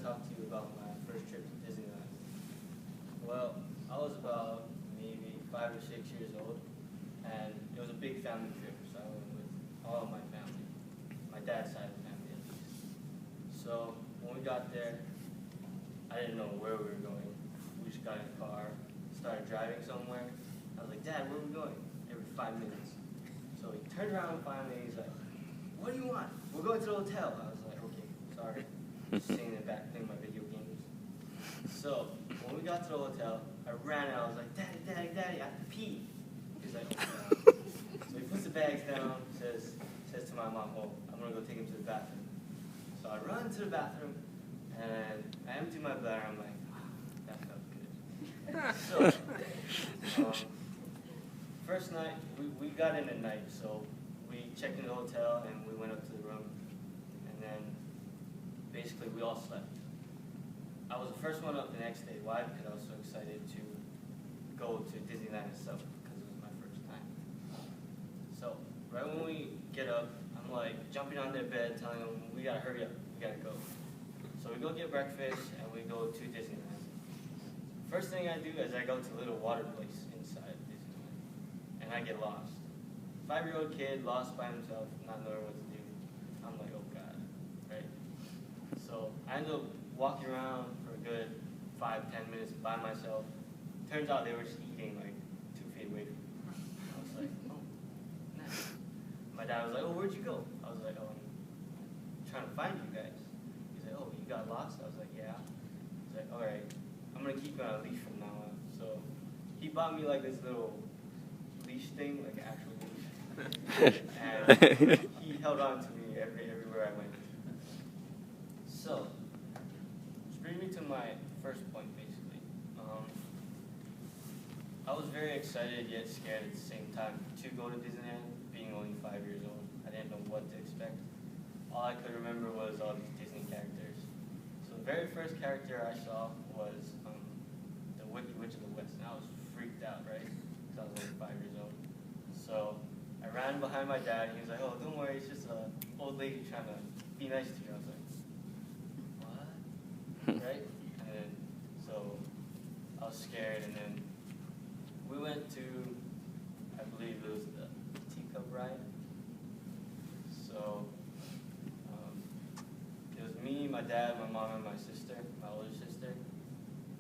talk to you about my first trip to Disneyland. Well, I was about maybe 5 or 6 years old, and it was a big family trip, so I went with all of my family, my dad's side of the family at least. So when we got there, I didn't know where we were going. We just got in a car, started driving somewhere. I was like, Dad, where are we going? Every 5 minutes. So he turned around finally, and he's like, what do you want? We're going to the hotel. I was like, okay, sorry. Just sitting in the back playing my video games. So when we got to the hotel, I ran out. I was like, Daddy, Daddy, Daddy, I have to pee. He's like, oh, no. So he puts the bags down, says to my mom, oh, I'm going to go take him to the bathroom. So I run to the bathroom, and I empty my bladder. I'm like, that felt good. So first night, we got in at night, so we checked in the hotel, and we went up to the room, and then basically we all slept. I was the first one up the next day. Why? Because I was so excited to go to Disneyland itself, because it was my first time. So right when we get up, I'm like jumping on their bed, telling them, we gotta hurry up, we gotta go. So we go get breakfast, and we go to Disneyland. First thing I do is I go to a little water place inside Disneyland, and I get lost. 5-year-old kid lost by himself, not knowing what to do. I'm like, oh God, right? So I ended up walking around for a good 5-10 minutes by myself. Turns out they were just eating like 2 feet away from me. I was like, oh, nice. My dad was like, oh, where'd you go? I was like, oh, I'm trying to find you guys. He's like, oh, you got lost? I was like, yeah. He's like, all right, I'm gonna keep you on a leash from now on. So he bought me like this little leash thing, like an actual leash. And he held on to me everywhere I went. So, which brings me to my first point, basically. I was very excited yet scared at the same time to go to Disneyland, being only 5 years old. I didn't know what to expect. All I could remember was all these Disney characters. So the very first character I saw was the Wicked Witch of the West, and I was freaked out, right? Because I was only 5 years old. So I ran behind my dad, and he was like, oh, don't worry, it's just an old lady trying to be nice to you. I was like, what? Right? And then, so I was scared, and then we went to, I believe it was the teacup ride. So it was me, my dad, my mom, and my sister, my older sister.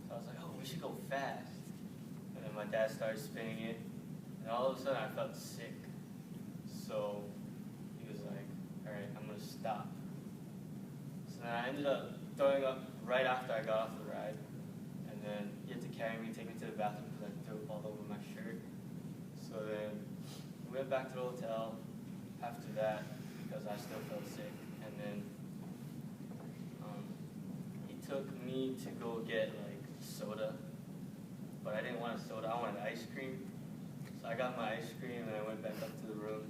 So I was like, oh, we should go fast. And then my dad started spinning it, and all of a sudden I felt sick. So he was like, all right, I'm going to stop. So then I ended up throwing up right after I got off the ride. And then he had to carry me, take me to the bathroom because I threw up all over my shirt. So then we went back to the hotel after that because I still felt sick. And then he took me to go get like soda. But I didn't want a soda, I wanted ice cream. So I got my ice cream and I went back up to the room.